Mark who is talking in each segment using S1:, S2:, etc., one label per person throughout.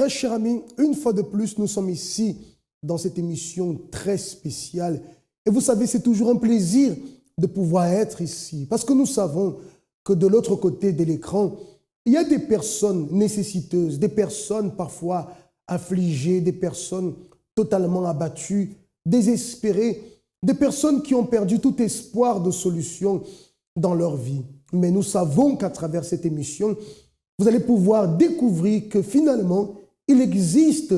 S1: Très chers amis, une fois de plus, nous sommes ici dans cette émission très spéciale. Et vous savez, c'est toujours un plaisir de pouvoir être ici. Parce que nous savons que de l'autre côté de l'écran, il y a des personnes nécessiteuses, des personnes parfois affligées, des personnes totalement abattues, désespérées, des personnes qui ont perdu tout espoir de solution dans leur vie. Mais nous savons qu'à travers cette émission, vous allez pouvoir découvrir que finalement, il existe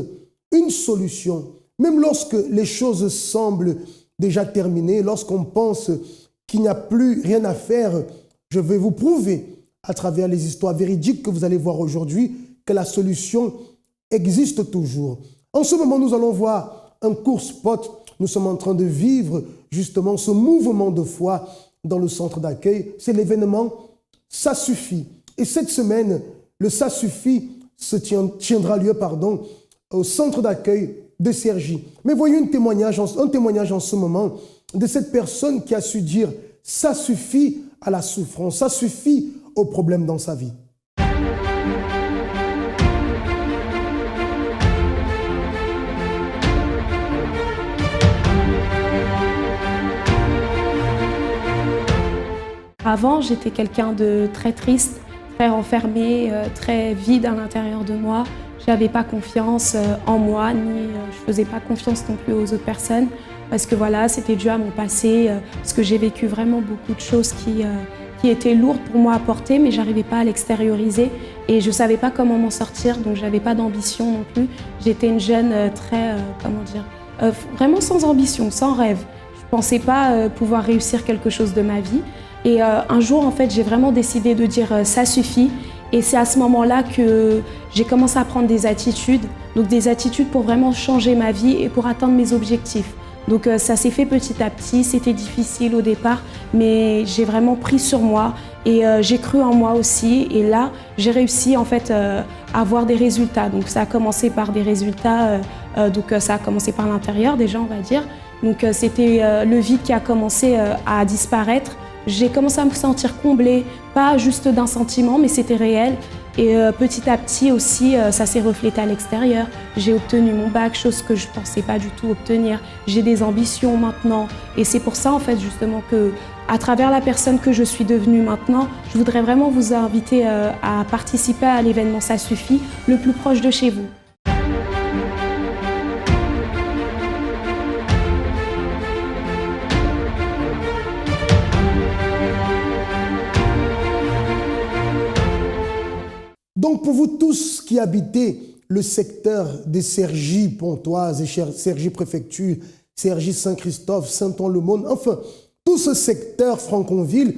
S1: une solution. Même lorsque les choses semblent déjà terminées, lorsqu'on pense qu'il n'y a plus rien à faire, je vais vous prouver à travers les histoires véridiques que vous allez voir aujourd'hui que la solution existe toujours. En ce moment, nous allons voir un court spot. Nous sommes en train de vivre justement ce mouvement de foi dans le centre d'accueil. C'est l'événement « Ça suffit ». Et cette semaine, le « Ça suffit » tiendra lieu au centre d'accueil de Cergy. Mais voyez un témoignage en ce moment de cette personne qui a su dire « ça suffit à la souffrance, ça suffit aux problèmes dans sa vie ».
S2: Avant, j'étais quelqu'un de très triste, très renfermé, très vide à l'intérieur de moi. Je n'avais pas confiance en moi, ni je faisais pas confiance non plus aux autres personnes, parce que voilà, c'était dû à mon passé, parce que j'ai vécu vraiment beaucoup de choses qui étaient lourdes pour moi à porter, mais j'arrivais pas à l'extérioriser et je savais pas comment m'en sortir, donc j'avais pas d'ambition non plus. J'étais une jeune très, vraiment sans ambition, sans rêve. Je pensais pas pouvoir réussir quelque chose de ma vie. Et un jour, en fait, j'ai vraiment décidé de dire « ça suffit ». Et c'est à ce moment-là que j'ai commencé à prendre des attitudes, donc des attitudes pour vraiment changer ma vie et pour atteindre mes objectifs. Donc ça s'est fait petit à petit, c'était difficile au départ, mais j'ai vraiment pris sur moi et j'ai cru en moi aussi. Et là, j'ai réussi en fait à avoir des résultats. Donc ça a commencé par des résultats, ça a commencé par l'intérieur déjà, on va dire. Donc c'était le vide qui a commencé à disparaître. J'ai commencé à me sentir comblée, pas juste d'un sentiment, mais c'était réel. Et petit à petit aussi, ça s'est reflété à l'extérieur. J'ai obtenu mon bac, chose que je ne pensais pas du tout obtenir. J'ai des ambitions maintenant. Et c'est pour ça, en fait, justement, que à travers la personne que je suis devenue maintenant, je voudrais vraiment vous inviter à participer à l'événement Ça suffit, le plus proche de chez vous.
S1: Donc pour vous tous qui habitez le secteur des Cergy Pontoise et Cergy Préfecture, Cergy Saint-Christophe, Saint-Ouen-le-Monde, enfin tout ce secteur Franconville,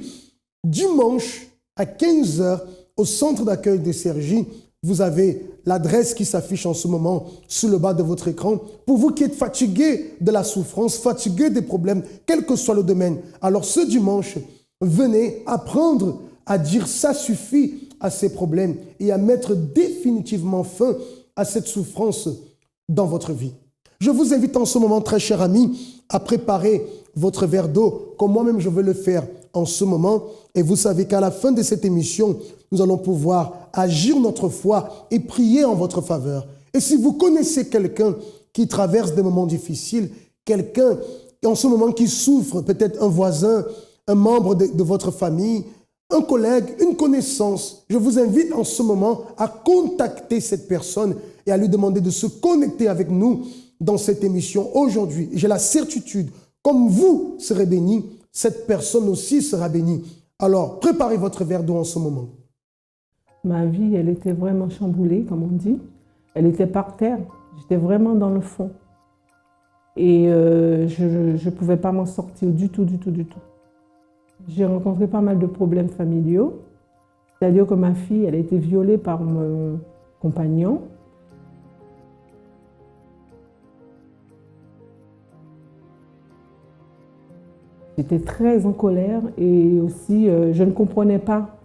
S1: dimanche à 15 h au centre d'accueil de Cergy, vous avez l'adresse qui s'affiche en ce moment sur le bas de votre écran. Pour vous qui êtes fatigués de la souffrance, fatigués des problèmes, quel que soit le domaine, alors ce dimanche, venez apprendre à dire ça suffit à ces problèmes et à mettre définitivement fin à cette souffrance dans votre vie. Je vous invite en ce moment, très chers amis, à préparer votre verre d'eau, comme moi-même je vais le faire en ce moment. Et vous savez qu'à la fin de cette émission, nous allons pouvoir agir notre foi et prier en votre faveur. Et si vous connaissez quelqu'un qui traverse des moments difficiles, quelqu'un en ce moment qui souffre, peut-être un voisin, un membre de votre famille, un collègue, une connaissance, je vous invite en ce moment à contacter cette personne et à lui demander de se connecter avec nous dans cette émission aujourd'hui. J'ai la certitude, comme vous serez bénis, cette personne aussi sera bénie. Alors, préparez votre verre d'eau en ce moment.
S3: Ma vie, elle était vraiment chamboulée, comme on dit. Elle était par terre. J'étais vraiment dans le fond. Et je ne pouvais pas m'en sortir du tout. J'ai rencontré pas mal de problèmes familiaux. C'est-à-dire que ma fille, elle a été violée par mon compagnon. J'étais très en colère et aussi je ne comprenais pas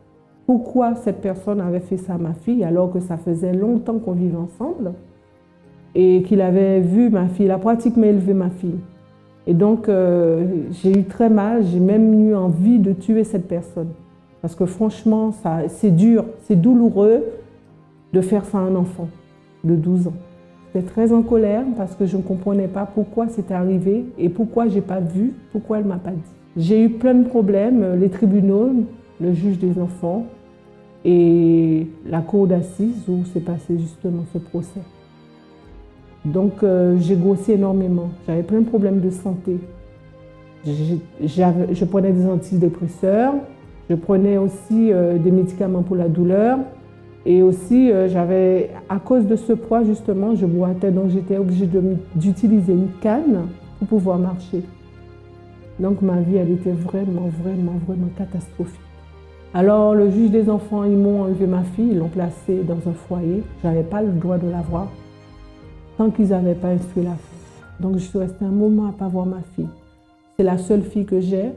S3: pourquoi cette personne avait fait ça à ma fille alors que ça faisait longtemps qu'on vivait ensemble et qu'il avait vu ma fille, il a pratiquement élevé ma fille. Et donc, j'ai eu très mal, j'ai même eu envie de tuer cette personne. Parce que franchement, c'est dur, c'est douloureux de faire ça à un enfant. de 12 ans. J'étais très en colère parce que je ne comprenais pas pourquoi c'était arrivé et pourquoi je n'ai pas vu, pourquoi elle ne m'a pas dit. J'ai eu plein de problèmes, les tribunaux, le juge des enfants et la cour d'assises où s'est passé justement ce procès. Donc j'ai grossi énormément, j'avais plein de problèmes de santé. Je prenais des antidépresseurs, je prenais aussi des médicaments pour la douleur et aussi à cause de ce poids justement, je boitais, donc j'étais obligée d'utiliser une canne pour pouvoir marcher. Donc ma vie, elle était vraiment catastrophique. Alors le juge des enfants, ils m'ont enlevé ma fille, ils l'ont placée dans un foyer. Je n'avais pas le droit de la voir tant qu'ils n'avaient pas instruit la fille. Donc je suis restée un moment à ne pas voir ma fille. C'est la seule fille que j'ai.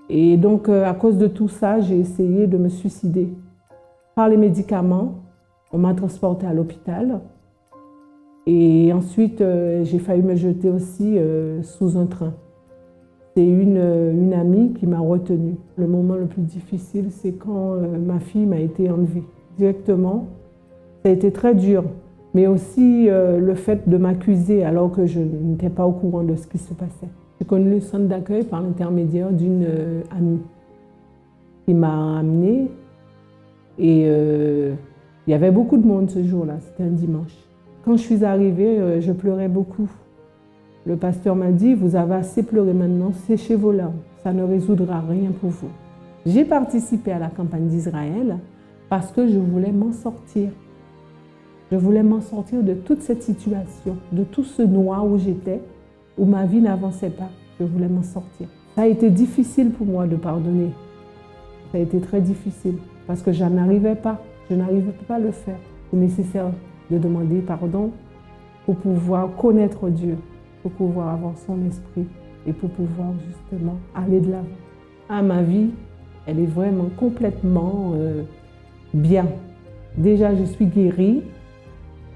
S3: Et donc à cause de tout ça, j'ai essayé de me suicider. Par les médicaments, on m'a transportée à l'hôpital. Et ensuite, j'ai failli me jeter aussi sous un train. C'est une amie qui m'a retenue. Le moment le plus difficile, c'est quand ma fille m'a été enlevée directement. Ça a été très dur, mais aussi le fait de m'accuser alors que je n'étais pas au courant de ce qui se passait. J'ai connu le centre d'accueil par l'intermédiaire d'une amie qui m'a amenée et il y avait beaucoup de monde ce jour-là, c'était un dimanche. Quand je suis arrivée, je pleurais beaucoup. Le pasteur m'a dit, vous avez assez pleuré maintenant, séchez vos larmes, ça ne résoudra rien pour vous. J'ai participé à la campagne d'Israël parce que je voulais m'en sortir. Je voulais m'en sortir de toute cette situation, de tout ce noir où j'étais, où ma vie n'avançait pas. Je voulais m'en sortir. Ça a été difficile pour moi de pardonner. Ça a été très difficile parce que je n'arrivais pas à le faire. C'est nécessaire de demander pardon pour pouvoir connaître Dieu, pour pouvoir avoir son esprit et pour pouvoir justement aller de l'avant. Ah, ma vie, elle est vraiment complètement bien. Déjà, je suis guérie.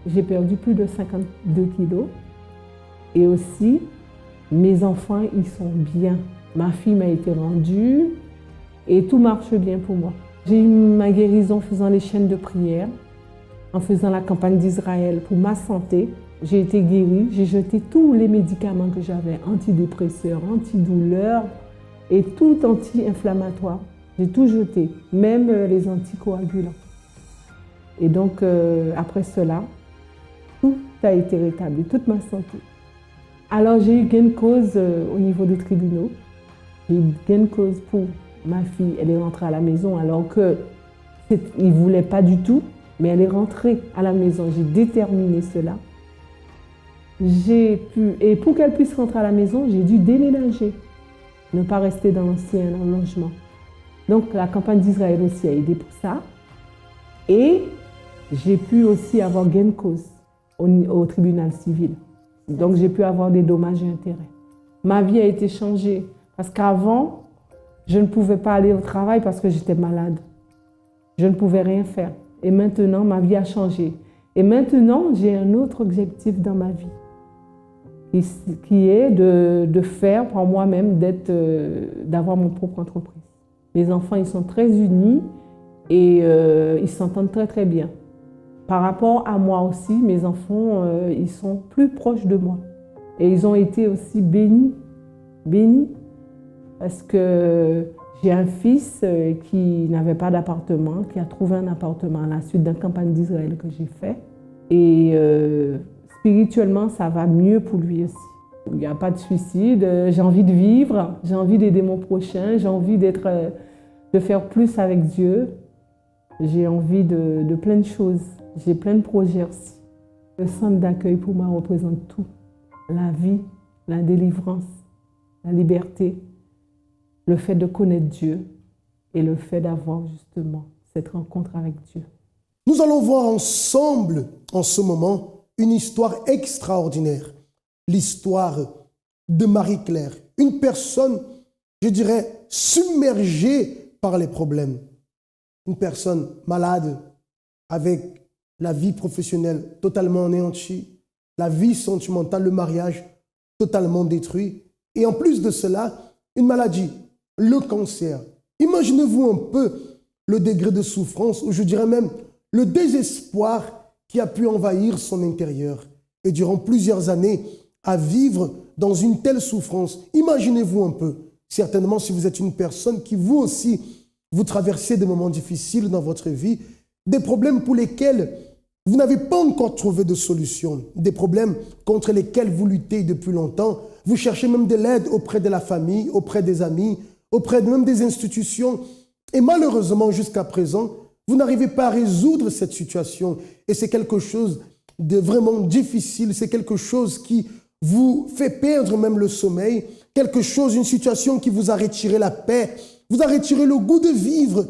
S3: J'ai perdu plus de 52 kilos. Et aussi, mes enfants, ils sont bien. Ma fille m'a été rendue et tout marche bien pour moi. J'ai eu ma guérison en faisant les chaînes de prière, en faisant la campagne d'Israël pour ma santé. J'ai été guérie, j'ai jeté tous les médicaments que j'avais, antidépresseurs, antidouleurs et tout anti-inflammatoire. J'ai tout jeté, même les anticoagulants. Et donc, après cela, tout a été rétabli, toute ma santé. Alors, j'ai eu gain de cause au niveau des tribunaux. J'ai eu gain de cause pour ma fille. Elle est rentrée à la maison alors qu'ils ne voulaient pas du tout, mais elle est rentrée à la maison. J'ai déterminé cela. Et pour qu'elle puisse rentrer à la maison, j'ai dû déménager, ne pas rester dans l'ancien logement. Donc la campagne d'Israël aussi a aidé pour ça. Et j'ai pu aussi avoir gain de cause au tribunal civil. Donc j'ai pu avoir des dommages et intérêts. Ma vie a été changée parce qu'avant, je ne pouvais pas aller au travail parce que j'étais malade. Je ne pouvais rien faire. Et maintenant, ma vie a changé. Et maintenant, j'ai un autre objectif dans ma vie, qui est de faire pour moi-même, d'avoir mon propre entreprise. Mes enfants, ils sont très unis et ils s'entendent très très bien. Par rapport à moi aussi, mes enfants, ils sont plus proches de moi. Et ils ont été aussi bénis, parce que j'ai un fils qui n'avait pas d'appartement, qui a trouvé un appartement à la suite d'une campagne d'Israël que j'ai fait. Et spirituellement, ça va mieux pour lui aussi. Il n'y a pas de suicide, j'ai envie de vivre, j'ai envie d'aider mon prochain, j'ai envie de faire plus avec Dieu. J'ai envie de plein de choses, j'ai plein de projets aussi. Le centre d'accueil pour moi représente tout. La vie, la délivrance, la liberté, le fait de connaître Dieu et le fait d'avoir justement cette rencontre avec Dieu.
S1: Nous allons voir ensemble en ce moment une histoire extraordinaire. L'histoire de Marie-Claire, une personne, je dirais, submergée par les problèmes. Une personne malade, avec la vie professionnelle totalement anéantie, la vie sentimentale, le mariage totalement détruit. Et en plus de cela, une maladie, le cancer. Imaginez-vous un peu le degré de souffrance, ou je dirais même le désespoir qui a pu envahir son intérieur et durant plusieurs années à vivre dans une telle souffrance. Imaginez-vous un peu, certainement si vous êtes une personne qui vous aussi, vous traversez des moments difficiles dans votre vie, des problèmes pour lesquels vous n'avez pas encore trouvé de solution, des problèmes contre lesquels vous luttez depuis longtemps. Vous cherchez même de l'aide auprès de la famille, auprès des amis, auprès même des institutions. Et malheureusement, jusqu'à présent, vous n'arrivez pas à résoudre cette situation. Et c'est quelque chose de vraiment difficile, c'est quelque chose qui vous fait perdre même le sommeil, quelque chose, une situation qui vous a retiré la paix, vous a retiré le goût de vivre.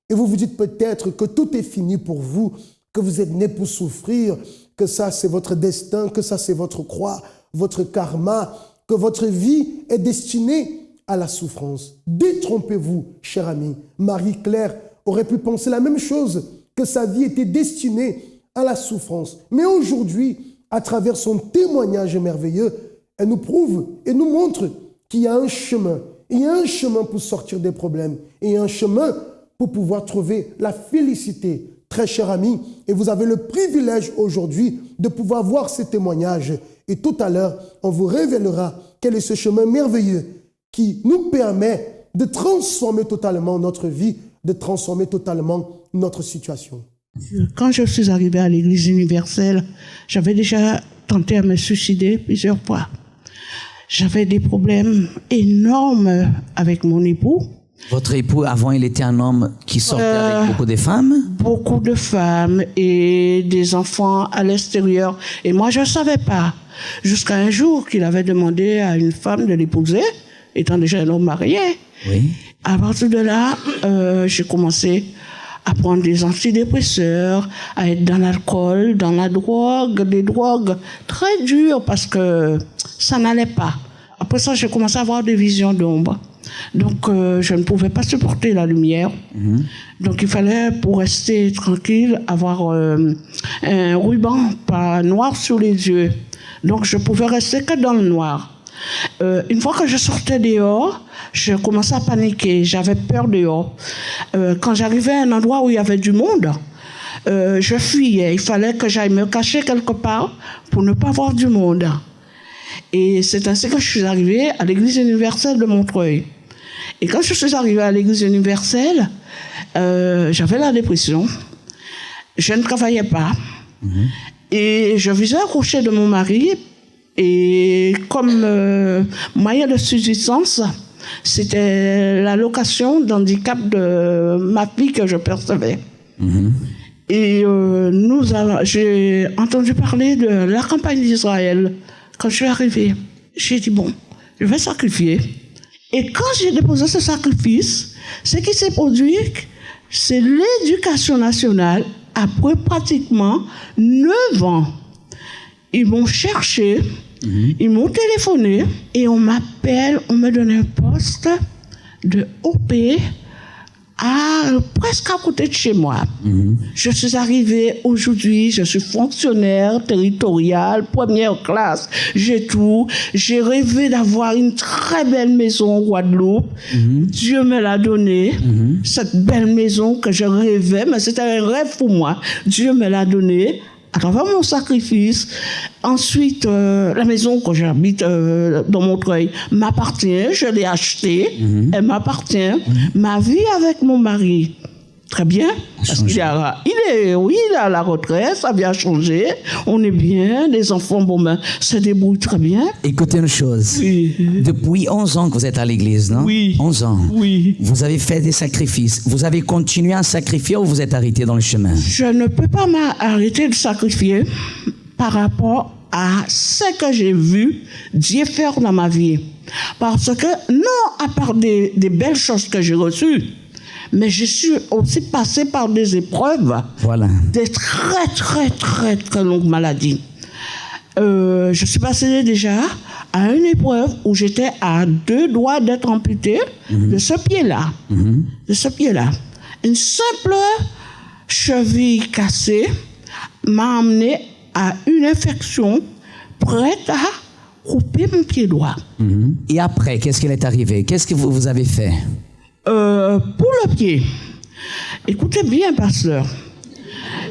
S1: Et vous vous dites peut-être que tout est fini pour vous, que vous êtes né pour souffrir, que ça c'est votre destin, que ça c'est votre croix, votre karma, que votre vie est destinée à la souffrance. Détrompez-vous, cher ami. Marie-Claire aurait pu penser la même chose, que sa vie était destinée à la souffrance. Mais aujourd'hui, à travers son témoignage merveilleux, elle nous prouve et nous montre qu'il y a un chemin. Il y a un chemin pour sortir des problèmes. Et il y a un chemin pour pouvoir trouver la félicité. Très cher ami, et vous avez le privilège aujourd'hui de pouvoir voir ces témoignages. Et tout à l'heure, on vous révélera quel est ce chemin merveilleux qui nous permet de transformer totalement notre vie, de transformer totalement notre situation.
S4: Quand je suis arrivée à l'Église universelle, j'avais déjà tenté à me suicider plusieurs fois. J'avais des problèmes énormes avec mon époux.
S5: Votre époux, avant, il était un homme qui sortait avec beaucoup de femmes?
S4: Beaucoup de femmes et des enfants à l'extérieur. Et moi, je ne savais pas. Jusqu'à un jour qu'il avait demandé à une femme de l'épouser, étant déjà un homme marié.
S5: Oui.
S4: À partir de là, j'ai commencé à prendre des antidépresseurs, à être dans l'alcool, dans la drogue, des drogues très dures parce que ça n'allait pas. Après ça, j'ai commencé à avoir des visions d'ombre. Donc, je ne pouvais pas supporter la lumière. Donc, il fallait, pour rester tranquille, avoir un ruban pas noir sur les yeux. Donc, je pouvais rester que dans le noir. Une fois que je sortais dehors, je commençais à paniquer. J'avais peur dehors. Quand j'arrivais à un endroit où il y avait du monde, je fuyais. Il fallait que j'aille me cacher quelque part pour ne pas voir du monde. Et c'est ainsi que je suis arrivée à l'Église universelle de Montreuil. Et quand je suis arrivée à l'Église universelle, j'avais la dépression. Je ne travaillais pas. Et je vivais au crochet de mon mari. Et comme moyen de subsistance, c'était l'allocation d'handicap de ma fille que je percevais. Et j'ai entendu parler de la campagne d'Israël. Quand je suis arrivée, j'ai dit, bon, je vais sacrifier. Et quand j'ai déposé ce sacrifice, ce qui s'est produit, c'est l'Éducation nationale, après pratiquement 9 ans. Ils m'ont cherché, ils m'ont téléphoné, et on m'appelle, on me donne un poste de OP presque à côté de chez moi. Je suis arrivée aujourd'hui, je suis fonctionnaire territorial, première classe, j'ai tout. J'ai rêvé d'avoir une très belle maison en Guadeloupe. Dieu me l'a donnée, cette belle maison que je rêvais, mais c'était un rêve pour moi. Dieu me l'a donnée à travers mon sacrifice. Ensuite, la maison que j'habite dans Montreuil m'appartient, je l'ai achetée, elle m'appartient. Ma vie avec mon mari, très bien, parce qu'il est à la retraite, ça vient changer, on est bien, les enfants, bon ben, se débrouillent très bien.
S5: Écoutez une chose, depuis 11 ans que vous êtes à l'église, non?
S4: Oui.
S5: 11 ans.
S4: Oui.
S5: Vous avez fait des sacrifices, vous avez continué à sacrifier ou vous êtes arrêté dans le chemin?
S4: Je ne peux pas m'arrêter de sacrifier par rapport à ce que j'ai vu Dieu faire dans ma vie. Parce que, non à part des belles choses que j'ai reçues, mais je suis aussi passée par des épreuves, des très, très, très, très longues maladies. Je suis passée déjà à une épreuve où j'étais à 2 doigts d'être amputée de ce pied-là. De ce pied-là. Une simple cheville cassée m'a amenée à une infection prête à couper mon pied droit.
S5: Et après, qu'est-ce qui est arrivé? Qu'est-ce que vous avez fait?
S4: Pour le pied, écoutez bien, pasteur,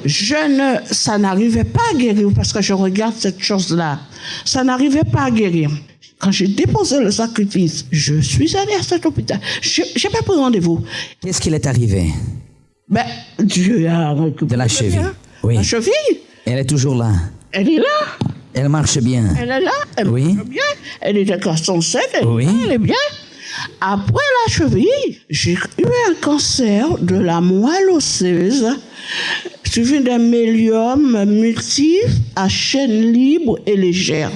S4: Ça n'arrivait pas à guérir parce que je regarde cette chose-là. Ça n'arrivait pas à guérir. Quand j'ai déposé le sacrifice, je suis allée à cet hôpital. Je n'ai pas pris rendez-vous.
S5: Qu'est-ce qu'il est arrivé?
S4: Dieu a récupéré
S5: De la cheville. Oui.
S4: La cheville.
S5: Elle est toujours là.
S4: Elle est là.
S5: Elle marche bien.
S4: Elle est là. Elle marche bien. Elle est à 407. Elle est bien. Après la cheville, j'ai eu un cancer de la moelle osseuse suivi d'un mélium multiple à chaîne libre et légère.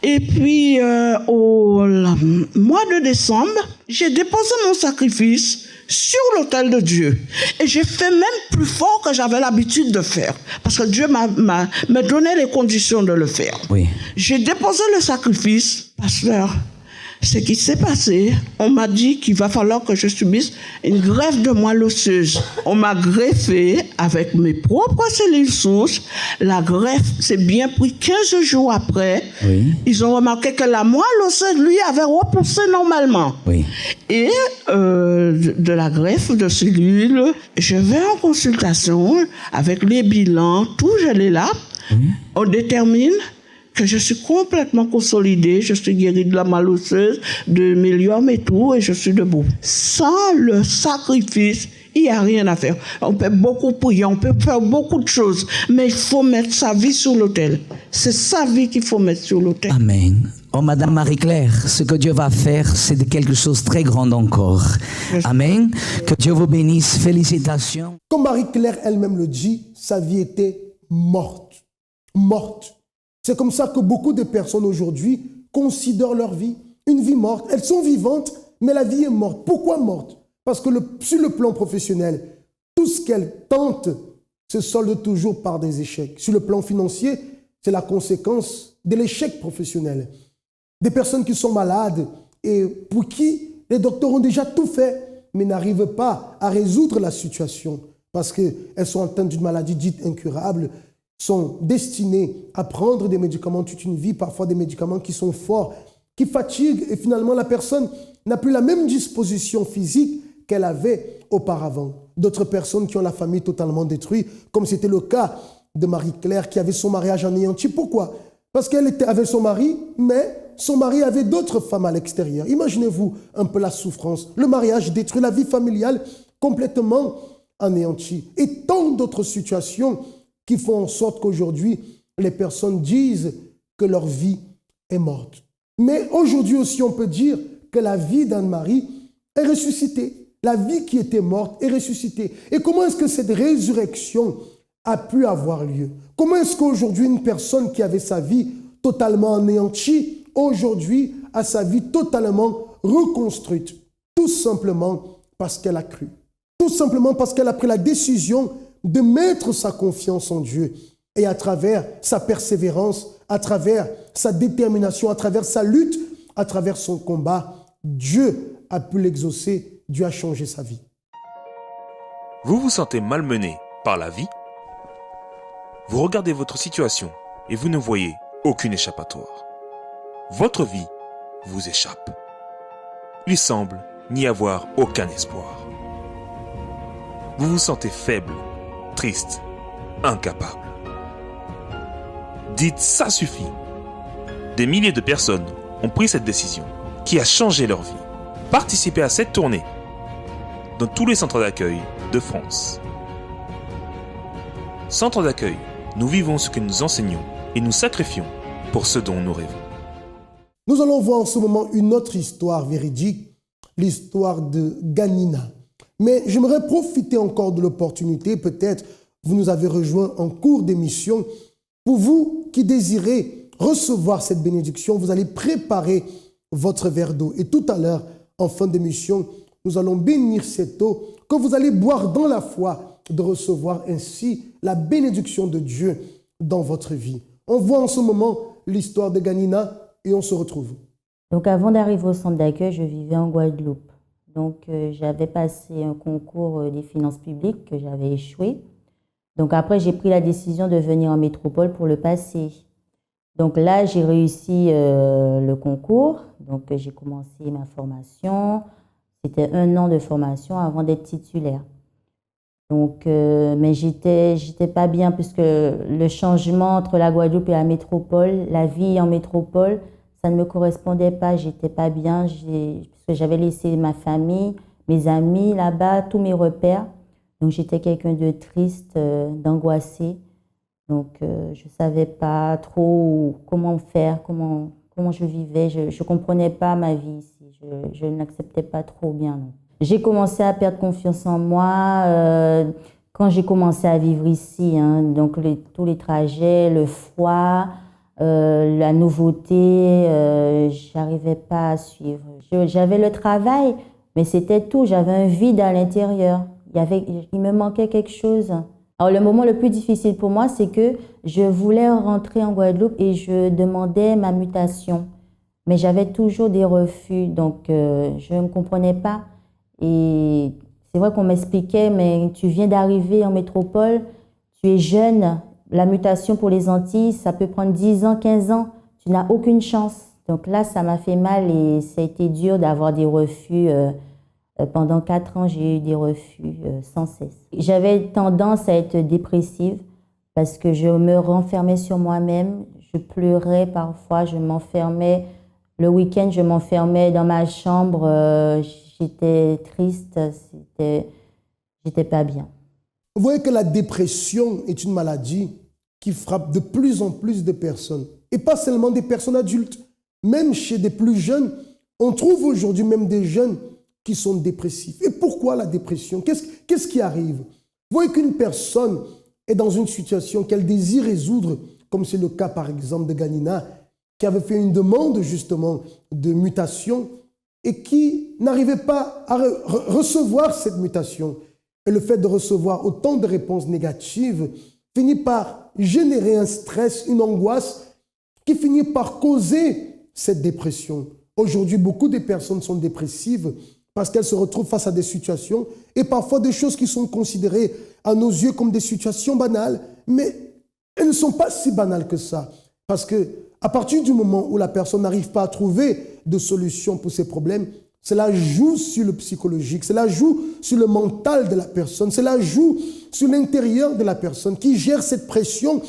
S4: Et puis, au mois de décembre, j'ai déposé mon sacrifice sur l'autel de Dieu. Et j'ai fait même plus fort que j'avais l'habitude de faire. Parce que Dieu m'a donné les conditions de le faire.
S5: Oui.
S4: J'ai déposé le sacrifice, pasteur. Ce qui s'est passé, on m'a dit qu'il va falloir que je subisse une greffe de moelle osseuse. On m'a greffé avec mes propres cellules souches. La greffe s'est bien pris 15 jours après.
S5: Oui.
S4: Ils ont remarqué que la moelle osseuse, lui, avait repoussé normalement.
S5: Oui.
S4: Et de la greffe de cellules, je vais en consultation avec les bilans, tout, je l'ai là. Oui. On détermine que je suis complètement consolidée, je suis guérie de la moelle osseuse, de mélium et tout, et je suis debout. Sans le sacrifice, il n'y a rien à faire. On peut beaucoup prier, on peut faire beaucoup de choses, mais il faut mettre sa vie sur l'autel. C'est sa vie qu'il faut mettre sur l'autel.
S5: Amen. Oh, Madame Marie-Claire, ce que Dieu va faire, c'est de quelque chose de très grand encore. Amen. Que Dieu vous bénisse. Félicitations.
S1: Comme Marie-Claire elle-même le dit, sa vie était morte. Morte. C'est comme ça que beaucoup de personnes aujourd'hui considèrent leur vie une vie morte. Elles sont vivantes, mais la vie est morte. Pourquoi morte? Parce que sur le plan professionnel, tout ce qu'elles tentent se solde toujours par des échecs. Sur le plan financier, c'est la conséquence de l'échec professionnel. Des personnes qui sont malades et pour qui les docteurs ont déjà tout fait, mais n'arrivent pas à résoudre la situation parce qu'elles sont atteintes d'une maladie dite incurable, sont destinées à prendre des médicaments toute une vie, parfois des médicaments qui sont forts, qui fatiguent, et finalement la personne n'a plus la même disposition physique qu'elle avait auparavant. D'autres personnes qui ont la famille totalement détruite, comme c'était le cas de Marie-Claire qui avait son mariage anéanti. Pourquoi? Parce qu'elle était avec son mari, mais son mari avait d'autres femmes à l'extérieur. Imaginez-vous un peu la souffrance. Le mariage détruit, la vie familiale complètement anéantie. Et tant d'autres situations qui font en sorte qu'aujourd'hui, les personnes disent que leur vie est morte. Mais aujourd'hui aussi, on peut dire que la vie d'Anne-Marie est ressuscitée. La vie qui était morte est ressuscitée. Et comment est-ce que cette résurrection a pu avoir lieu? Comment est-ce qu'aujourd'hui, une personne qui avait sa vie totalement anéantie, aujourd'hui, a sa vie totalement reconstruite? Tout simplement parce qu'elle a cru. Tout simplement parce qu'elle a pris la décision de mettre sa confiance en Dieu. Et à travers sa persévérance, à travers sa détermination, à travers sa lutte, à travers son combat, Dieu a pu l'exaucer, Dieu a changé sa vie.
S6: Vous vous sentez malmené par la vie? Vous regardez votre situation et vous ne voyez aucune échappatoire. Votre vie vous échappe. Il semble n'y avoir aucun espoir. Vous vous sentez faible, triste, incapable. Dites ça suffit. Des milliers de personnes ont pris cette décision qui a changé leur vie. Participez à cette tournée dans tous les centres d'accueil de France. Centre d'accueil, nous vivons ce que nous enseignons et nous sacrifions pour ce dont nous rêvons.
S1: Nous allons voir en ce moment une autre histoire véridique, l'histoire de Ganina. Mais j'aimerais profiter encore de l'opportunité, peut-être vous nous avez rejoints en cours d'émission. Pour vous qui désirez recevoir cette bénédiction, vous allez préparer votre verre d'eau. Et tout à l'heure, en fin d'émission, nous allons bénir cette eau que vous allez boire dans la foi, de recevoir ainsi la bénédiction de Dieu dans votre vie. On voit en ce moment l'histoire de Ganina et on se retrouve.
S7: Donc avant d'arriver au centre d'accueil, je vivais en Guadeloupe. Donc j'avais passé un concours des finances publiques que j'avais échoué. Donc après, j'ai pris la décision de venir en métropole pour le passer. Donc là, j'ai réussi le concours. Donc j'ai commencé ma formation. C'était 1 an de formation avant d'être titulaire. Donc, mais j'étais pas bien puisque le changement entre la Guadeloupe et la métropole, la vie en métropole, ça ne me correspondait pas. J'étais pas bien parce que j'avais laissé ma famille, mes amis là-bas, tous mes repères. Donc, j'étais quelqu'un de triste, d'angoissé. Donc, je savais pas trop comment faire, comment je vivais. Je comprenais pas ma vie ici. Je n'acceptais pas trop bien. Non. J'ai commencé à perdre confiance en moi quand j'ai commencé à vivre ici. Hein. Donc, tous les trajets, le froid, la nouveauté, j'arrivais pas à suivre. J'avais le travail, mais c'était tout. J'avais un vide à l'intérieur. Il me manquait quelque chose. Alors, le moment le plus difficile pour moi, c'est que je voulais rentrer en Guadeloupe et je demandais ma mutation. Mais j'avais toujours des refus, donc je ne comprenais pas. Et c'est vrai qu'on m'expliquait, mais tu viens d'arriver en métropole, tu es jeune, la mutation pour les Antilles, ça peut prendre 10 ans, 15 ans, tu n'as aucune chance. Donc là, ça m'a fait mal et ça a été dur d'avoir des refus. Pendant 4 ans, j'ai eu des refus sans cesse. J'avais tendance à être dépressive parce que je me renfermais sur moi-même, je pleurais parfois, je m'enfermais. Le week-end, je m'enfermais dans ma chambre, j'étais triste, j'étais pas bien.
S1: Vous voyez que la dépression est une maladie qui frappe de plus en plus de personnes. Et pas seulement des personnes adultes. Même chez des plus jeunes, on trouve aujourd'hui même des jeunes qui sont dépressifs. Et pourquoi la dépression? Qu'est-ce qui arrive? Vous voyez qu'une personne est dans une situation qu'elle désire résoudre, comme c'est le cas par exemple de Ganina, qui avait fait une demande justement de mutation et qui n'arrivait pas à recevoir cette mutation. Et le fait de recevoir autant de réponses négatives finit par générer un stress, une angoisse qui finit par causer cette dépression. Aujourd'hui, beaucoup de personnes sont dépressives parce qu'elles se retrouvent face à des situations et parfois des choses qui sont considérées à nos yeux comme des situations banales, mais elles ne sont pas si banales que ça. Parce que à partir du moment où la personne n'arrive pas à trouver de solution pour ses problèmes, cela joue sur le psychologique, cela joue sur le mental de la personne, cela joue sur l'intérieur de la personne qui gère cette pression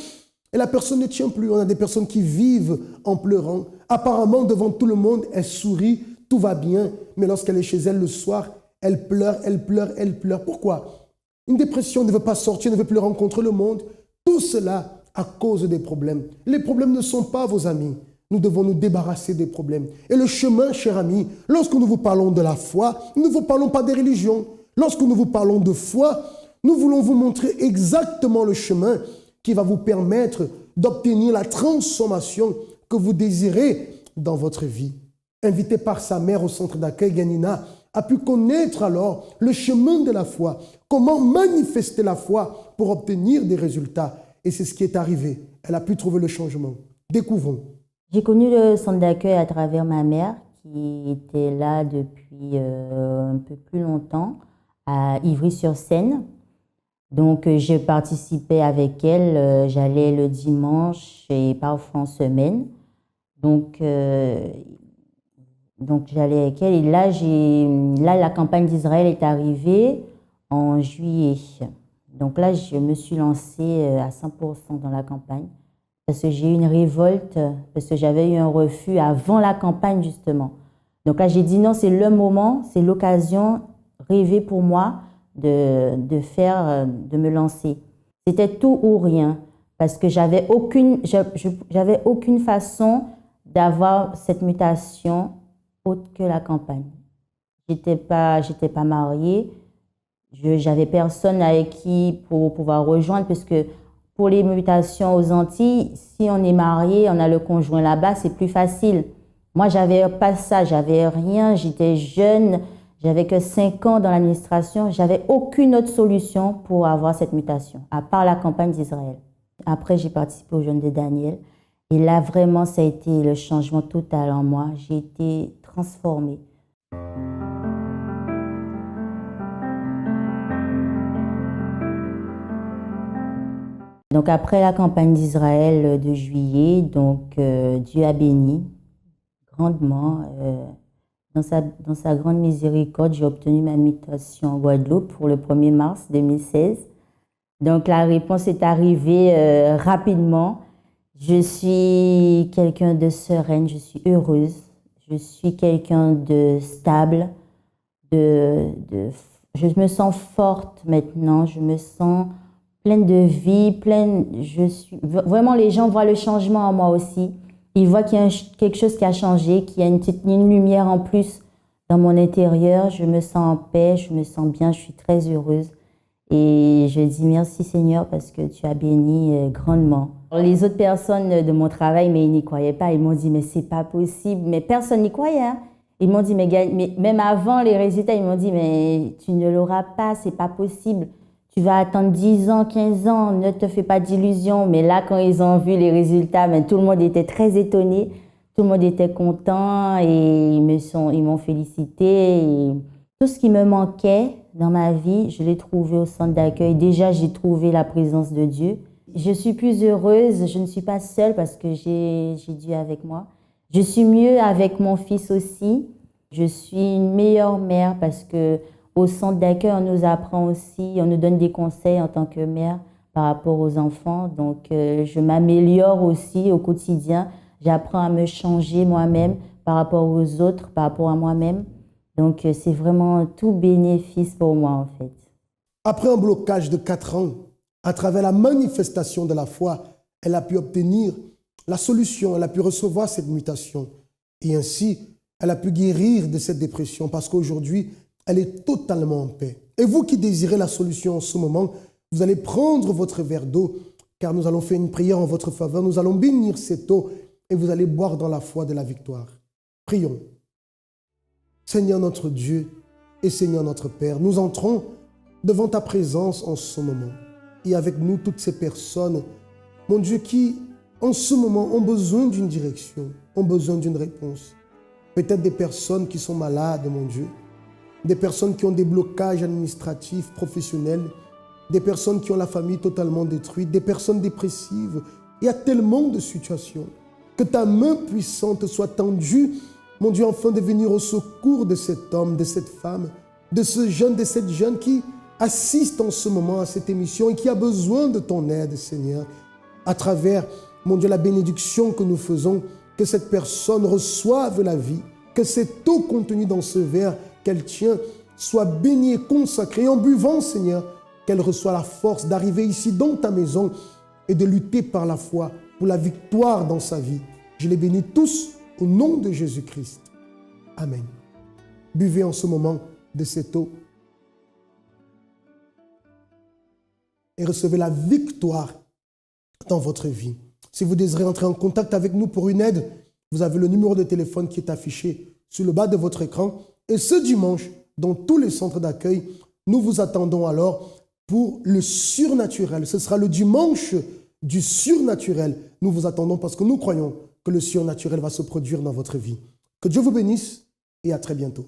S1: et la personne ne tient plus. On a des personnes qui vivent en pleurant. Apparemment, devant tout le monde, elle sourit, tout va bien, mais lorsqu'elle est chez elle le soir, elle pleure, elle pleure, elle pleure. Pourquoi? Une dépression ne veut pas sortir, ne veut plus rencontrer le monde. Tout cela à cause des problèmes. Les problèmes ne sont pas vos amis. Nous devons nous débarrasser des problèmes. Et le chemin, cher ami, lorsque nous vous parlons de la foi, nous ne vous parlons pas des religions. Lorsque nous vous parlons de foi, nous voulons vous montrer exactement le chemin qui va vous permettre d'obtenir la transformation que vous désirez dans votre vie. Invité par sa mère au centre d'accueil, Ganina a pu connaître alors le chemin de la foi, comment manifester la foi pour obtenir des résultats. Et c'est ce qui est arrivé. Elle a pu trouver le changement. Découvrons.
S7: J'ai connu le centre d'accueil à travers ma mère qui était là depuis un peu plus longtemps à Ivry-sur-Seine. Donc, je participais avec elle. J'allais le dimanche et parfois en semaine. Donc j'allais avec elle. Et là, la campagne d'Israël est arrivée en juillet. Donc là, je me suis lancée à 100% dans la campagne parce que j'ai eu une révolte, parce que j'avais eu un refus avant la campagne, justement. Donc là, j'ai dit non, c'est le moment, c'est l'occasion rêvée pour moi de me lancer. C'était tout ou rien parce que j'avais aucune façon d'avoir cette mutation autre que la campagne. J'étais pas mariée. J'avais personne avec qui pour pouvoir rejoindre parce que pour les mutations aux Antilles, si on est marié, on a le conjoint là-bas, c'est plus facile. Moi, j'avais pas ça, j'avais rien, j'étais jeune, j'avais que 5 ans dans l'administration, j'avais aucune autre solution pour avoir cette mutation, à part la campagne d'Israël. Après, j'ai participé au jeûne de Daniel et là, vraiment, ça a été le changement total en moi. J'ai été transformée. Donc après la campagne d'Israël de juillet, donc Dieu a béni grandement. dans sa grande miséricorde, j'ai obtenu ma mutation en Guadeloupe pour le 1er mars 2016. Donc la réponse est arrivée rapidement. Je suis quelqu'un de sereine, je suis heureuse, je suis quelqu'un de stable, je me sens forte maintenant, je me sens pleine de vie, vraiment les gens voient le changement en moi aussi. Ils voient qu'il y a quelque chose qui a changé, qu'il y a une lumière en plus dans mon intérieur. Je me sens en paix, je me sens bien, je suis très heureuse. Et je dis merci Seigneur parce que tu as béni grandement. Alors, les autres personnes de mon travail, mais ils n'y croyaient pas. Ils m'ont dit mais c'est pas possible. Mais personne n'y croyait. Hein. Ils m'ont dit mais même avant les résultats, ils m'ont dit mais tu ne l'auras pas, c'est pas possible. Tu vas attendre 10 ans, 15 ans, ne te fais pas d'illusions. Mais là, quand ils ont vu les résultats, tout le monde était très étonné. Tout le monde était content et ils m'ont félicité. Et tout ce qui me manquait dans ma vie, je l'ai trouvé au centre d'accueil. Déjà, j'ai trouvé la présence de Dieu. Je suis plus heureuse. Je ne suis pas seule parce que j'ai Dieu avec moi. Je suis mieux avec mon fils aussi. Je suis une meilleure mère parce que au centre d'accueil, on nous apprend aussi, on nous donne des conseils en tant que mère par rapport aux enfants. Donc, je m'améliore aussi au quotidien. J'apprends à me changer moi-même par rapport aux autres, par rapport à moi-même. Donc, c'est vraiment tout bénéfice pour moi, en fait.
S1: Après un blocage de 4 ans, à travers la manifestation de la foi, elle a pu obtenir la solution, elle a pu recevoir cette mutation. Et ainsi, elle a pu guérir de cette dépression parce qu'aujourd'hui, elle est totalement en paix. Et vous qui désirez la solution en ce moment, vous allez prendre votre verre d'eau, car nous allons faire une prière en votre faveur. Nous allons bénir cette eau et vous allez boire dans la foi de la victoire. Prions. Seigneur notre Dieu et Seigneur notre Père, nous entrons devant ta présence en ce moment. Et avec nous, toutes ces personnes, mon Dieu, qui en ce moment ont besoin d'une direction, ont besoin d'une réponse. Peut-être des personnes qui sont malades, mon Dieu. Des personnes qui ont des blocages administratifs, professionnels, des personnes qui ont la famille totalement détruite, des personnes dépressives. Il y a tellement de situations. Que ta main puissante soit tendue, mon Dieu, afin de venir au secours de cet homme, de cette femme, de ce jeune, de cette jeune qui assiste en ce moment à cette émission et qui a besoin de ton aide, Seigneur. À travers, mon Dieu, la bénédiction que nous faisons, que cette personne reçoive la vie, que cette eau contenue dans ce verre qu'elle tient soit bénie et consacrée. En buvant, Seigneur, qu'elle reçoive la force d'arriver ici dans ta maison et de lutter par la foi pour la victoire dans sa vie. Je les bénis tous au nom de Jésus-Christ. Amen. Buvez en ce moment de cette eau et recevez la victoire dans votre vie. Si vous désirez entrer en contact avec nous pour une aide, vous avez le numéro de téléphone qui est affiché sur le bas de votre écran. Et ce dimanche, dans tous les centres d'accueil, nous vous attendons alors pour le surnaturel. Ce sera le dimanche du surnaturel. Nous vous attendons parce que nous croyons que le surnaturel va se produire dans votre vie. Que Dieu vous bénisse et à très bientôt.